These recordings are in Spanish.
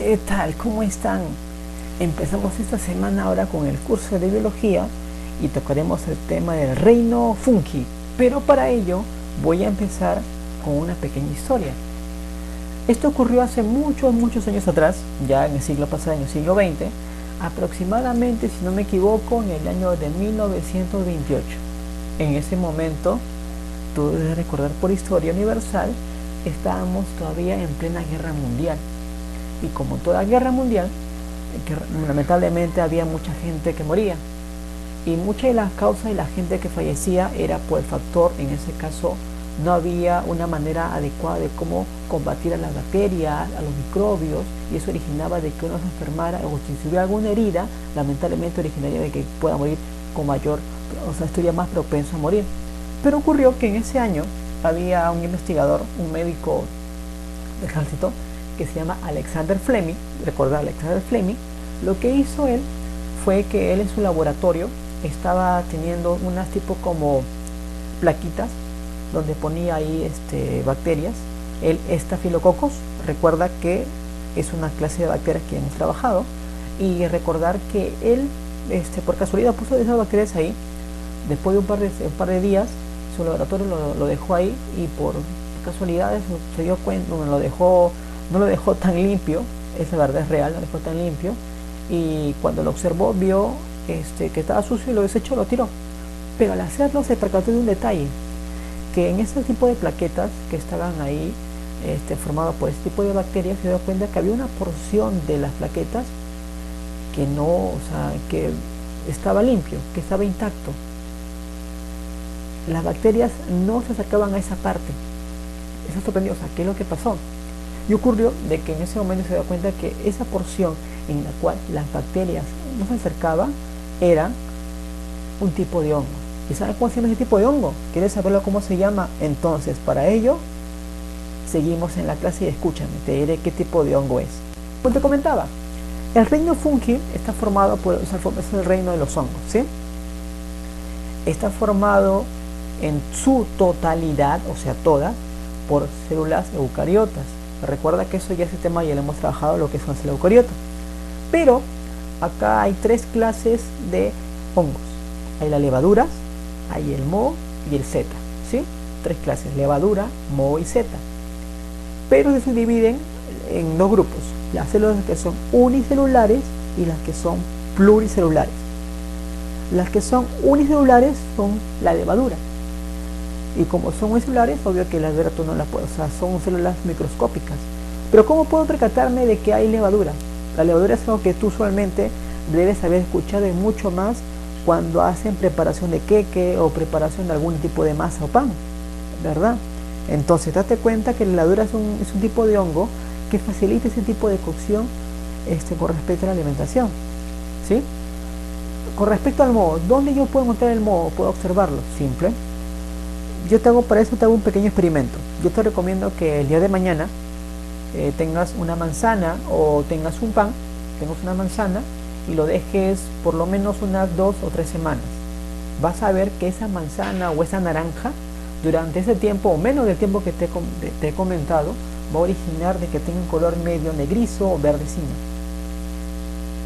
¿Qué tal? ¿Cómo están? Empezamos esta semana ahora con el curso de biología y tocaremos el tema del reino fungi, pero para ello voy a empezar con una pequeña historia. Esto ocurrió hace muchos años atrás, ya en el siglo pasado, en el siglo XX, aproximadamente, si no me equivoco, en el año de 1928. En ese momento, tú debes recordar por historia universal, estábamos todavía en plena guerra mundial. Y como toda guerra mundial, lamentablemente había mucha gente que moría. Y muchas de las causas de la gente que fallecía era por el factor, en ese caso, no había una manera adecuada de cómo combatir a las bacterias, a los microbios, y eso originaba de que uno se enfermara o si hubiera alguna herida, lamentablemente originaría de que pueda morir con mayor, o sea, estaría más propenso a morir. Pero ocurrió que en ese año había un investigador, un médico del ejército, que se llama Alexander Fleming. Recordar Alexander Fleming, lo que hizo él fue que él en su laboratorio estaba teniendo unas tipo como plaquitas donde ponía ahí bacterias, el estafilococos. Recuerda que es una clase de bacterias que hemos trabajado, y recordar que él por casualidad puso esas bacterias ahí. Después de un par de días su laboratorio lo dejó ahí, y por casualidades se dio cuenta, no lo dejó tan limpio, esa verdad es real, no lo dejó tan limpio, y cuando lo observó vio que estaba sucio y lo desechó, lo tiró. Pero al hacerlo se percató de un detalle, que en ese tipo de plaquetas que estaban ahí formadas por este tipo de bacterias, se dio cuenta que había una porción de las plaquetas que no, o sea, que estaba limpio, que estaba intacto. Las bacterias no se acercaban a esa parte. Eso sorprendió, o sea, ¿qué es lo que pasó? Y ocurrió de que en ese momento se dio cuenta que esa porción en la cual las bacterias no se acercaban era un tipo de hongo. ¿Y sabes cómo se llama ese tipo de hongo? ¿Quieres saberlo cómo se llama? Entonces, para ello, seguimos en la clase y escúchame, te diré qué tipo de hongo es. Como te comentaba, el reino fungi está formado por, es el reino de los hongos, ¿sí? Está formado en su totalidad, o sea, todas, por células eucariotas. Recuerda que eso ya ese tema ya lo hemos trabajado, lo que es una célula eucariota. Pero acá hay tres clases de hongos. Hay las levaduras, hay el moho y el zeta, ¿sí? Tres clases, levadura, moho y zeta. Pero se dividen en dos grupos: las células que son unicelulares y las que son pluricelulares. Las que son unicelulares son la levadura. Y como son unicelulares, obvio que la levadura tú no la puedes, o sea, son células microscópicas. Pero ¿cómo puedo percatarme de que hay levadura? La levadura es algo que tú usualmente debes haber escuchado y mucho más cuando hacen preparación de queque o preparación de algún tipo de masa o pan, ¿verdad? Entonces, date cuenta que la levadura es un tipo de hongo que facilita ese tipo de cocción con respecto a la alimentación, ¿sí? Con respecto al moho, ¿dónde yo puedo encontrar el moho? ¿Puedo observarlo? Simple. Para eso te hago un pequeño experimento. Yo te recomiendo que el día de mañana tengas una manzana o tengas un pan, tengas una manzana y lo dejes por lo menos unas 2 o 3 semanas. Vas a ver que esa manzana o esa naranja, durante ese tiempo o menos del tiempo que te he comentado, va a originar de que tenga un color medio negrizo o verdecino.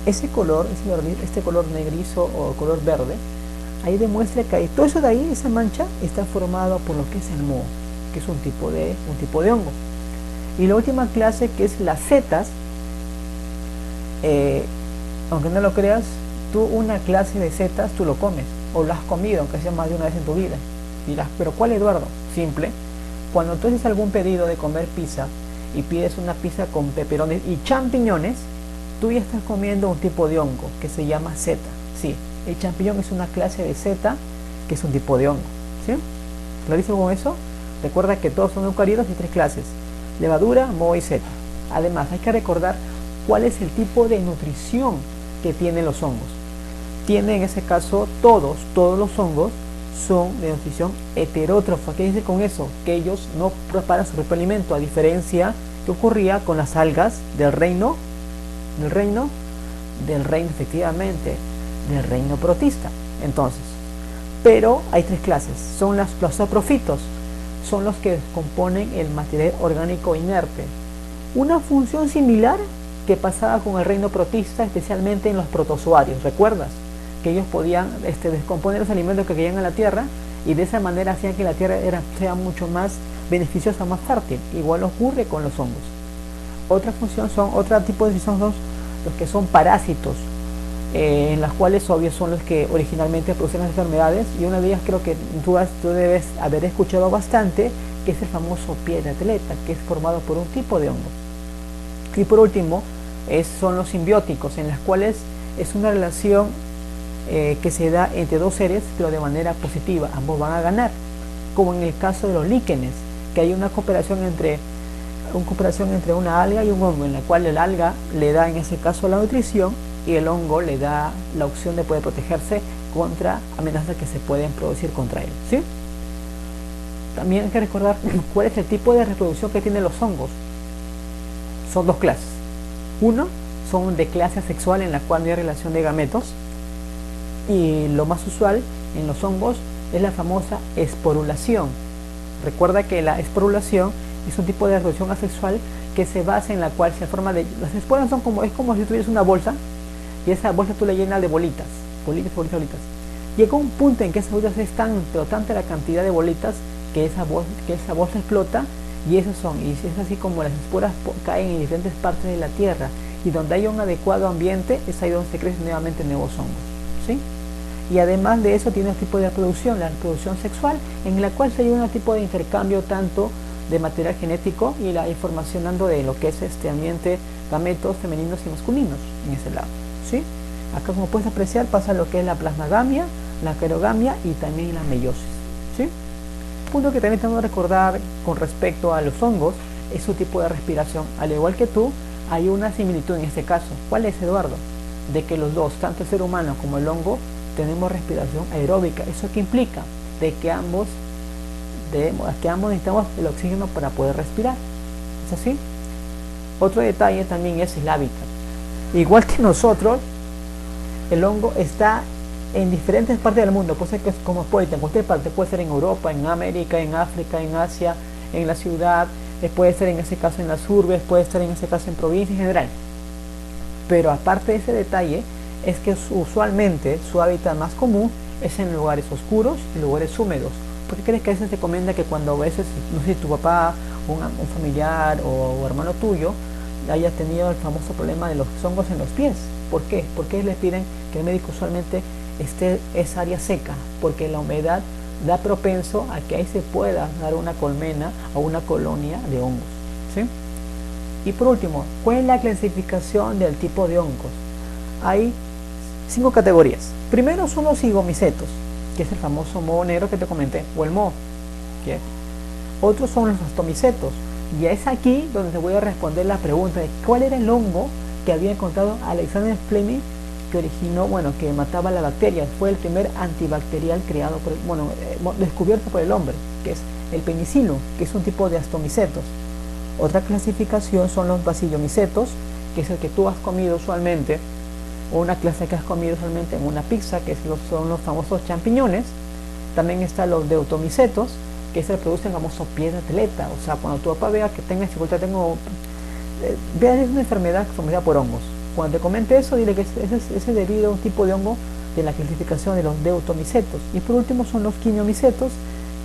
Ese color, este color negrizo o color verde, ahí demuestra que todo eso de ahí, esa mancha, está formado por lo que es el moho, que es un tipo de hongo. Y la última clase, que es las setas, aunque no lo creas, tú una clase de setas tú lo comes, o lo has comido, aunque sea más de una vez en tu vida. Dirás, ¿pero cuál, Eduardo? Simple. Cuando tú haces algún pedido de comer pizza y pides una pizza con peperones y champiñones, tú ya estás comiendo un tipo de hongo que se llama seta. Sí, el champiñón es una clase de seta que es un tipo de hongo, ¿sí? ¿Clarísimo con eso? Recuerda que todos son eucariotas y tres clases: levadura, moho y zeta. Además, hay que recordar cuál es el tipo de nutrición que tienen los hongos. Tienen, en ese caso, todos los hongos son de nutrición heterótrofa. ¿Qué dice con eso? Que ellos no preparan su propio alimento, a diferencia que ocurría con las algas del reino efectivamente, del reino protista. Entonces, pero hay tres clases. Son los saprofitos, son los que componen el material orgánico inerte. Una función similar que pasaba con el reino protista, especialmente en los protozoarios. ¿Recuerdas? Que ellos podían descomponer los alimentos que caían a la tierra y de esa manera hacían que la tierra sea mucho más beneficiosa, más fértil. Igual ocurre con los hongos. Otro tipo de función son los que son parásitos, en las cuales obvio son los que originalmente producen las enfermedades, y una de ellas creo que tú debes haber escuchado bastante, que es el famoso pie de atleta, que es formado por un tipo de hongo. Y por último son los simbióticos, en las cuales es una relación que se da entre dos seres, pero de manera positiva, ambos van a ganar, como en el caso de los líquenes, que hay una cooperación entre una alga y un hongo, en la cual el alga le da en ese caso la nutrición y el hongo le da la opción de poder protegerse contra amenazas que se pueden producir contra él, ¿sí? También hay que recordar cuál es el tipo de reproducción que tienen los hongos. Son dos clases. Uno, son de clase asexual, en la cual no hay relación de gametos, y lo más usual en los hongos es la famosa esporulación. Recuerda que la esporulación es un tipo de reproducción asexual que se basa en la cual se forma de... Las esporas es como si tuvieras una bolsa, y esa bolsa tú la llenas de bolitas. Llega un punto en que esas bolitas es tanta la cantidad de bolitas que esa bolsa explota, y es así como las esporas caen en diferentes partes de la tierra, y donde hay un adecuado ambiente es ahí donde se crecen nuevamente nuevos hongos, ¿sí? Y además de eso tiene un tipo de reproducción, la reproducción sexual, en la cual se hay un tipo de intercambio tanto de material genético y la información dando de lo que es este ambiente, gametos femeninos y masculinos en ese lado, ¿sí? Acá, como puedes apreciar, pasa lo que es la plasmagamia, la clerogamia y también la meiosis, ¿sí? Un punto que también tenemos que recordar con respecto a los hongos es su tipo de respiración. Al igual que tú, hay una similitud en este caso. ¿Cuál es, Eduardo? De que los dos, tanto el ser humano como el hongo, tenemos respiración aeróbica. ¿Eso qué implica? De que ambos necesitamos el oxígeno para poder respirar. ¿Es así? Otro detalle también es el hábitat. Igual que nosotros, el hongo está en diferentes partes del mundo, cosa que es cosmopolita, en cualquier parte. Puede ser en Europa, en América, en África, en Asia, en la ciudad, puede ser en ese caso en las urbes, puede estar en ese caso en provincia en general. Pero aparte de ese detalle, es que usualmente su hábitat más común es en lugares oscuros y lugares húmedos. ¿Por qué crees que a veces te comenta que cuando a veces, no sé, tu papá, un familiar o hermano tuyo haya tenido el famoso problema de los hongos en los pies? ¿Por qué? Porque les piden que el médico usualmente esté esa área seca, porque la humedad da propenso a que ahí se pueda dar una colmena o una colonia de hongos, ¿sí? Y por último, ¿cuál es la clasificación del tipo de hongos? Hay 5 categorías. Primero son los higomicetos, que es el famoso moho negro que te comenté, o el moho. ¿Okay? Otros son los astomicetos, y es aquí donde te voy a responder la pregunta de cuál era el hongo que había encontrado Alexander Fleming, que originó, que mataba la bacteria. Fue el primer antibacterial creado descubierto por el hombre, que es el penicilio, que es un tipo de astomicetos. Otra clasificación son los bacillomicetos, que es el que tú has comido usualmente, o una clase que has comido usualmente en una pizza, que son los famosos champiñones. También están los deutomicetos, que se producen famoso pie de atleta. O sea, cuando tu papá vea que tenga dificultad, vea, es una enfermedad formada por hongos. Cuando te comente eso, dile que ese es debido a un tipo de hongo de la clasificación de los deutomicetos. Y por último son los quinomicetos,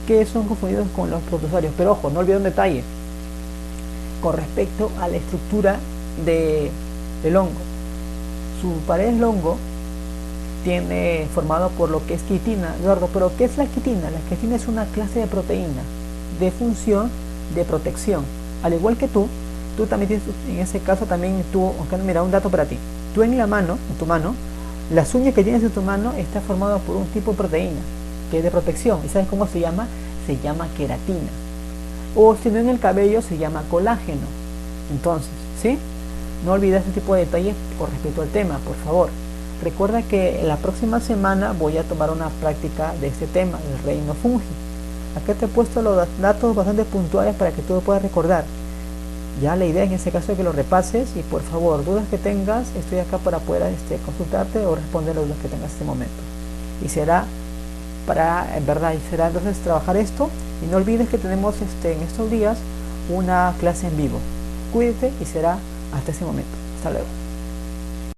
que son confundidos con los protozoarios. Pero ojo, no olvides un detalle con respecto a la estructura del hongo. Su pared del hongo tiene formado por lo que es quitina. Eduardo, ¿pero qué es la quitina? La quitina es una clase de proteína de función de protección. Al igual que tú también tienes, en ese caso también mira, un dato para ti. Tú en tu mano, las uñas que tienes en tu mano está formado por un tipo de proteína que es de protección. ¿Y sabes cómo se llama? Se llama queratina. O si no, en el cabello se llama colágeno. Entonces, ¿sí? No olvides este tipo de detalles con respecto al tema, por favor. Recuerda que la próxima semana voy a tomar una práctica de este tema, el reino fungi. Acá te he puesto los datos bastante puntuales para que tú lo puedas recordar. Ya la idea en este caso es que lo repases, y por favor, dudas que tengas, estoy acá para poder consultarte o responder las dudas que tengas en este momento. Y será entonces trabajar esto. Y no olvides que tenemos en estos días una clase en vivo. Cuídate y será hasta ese momento. Hasta luego.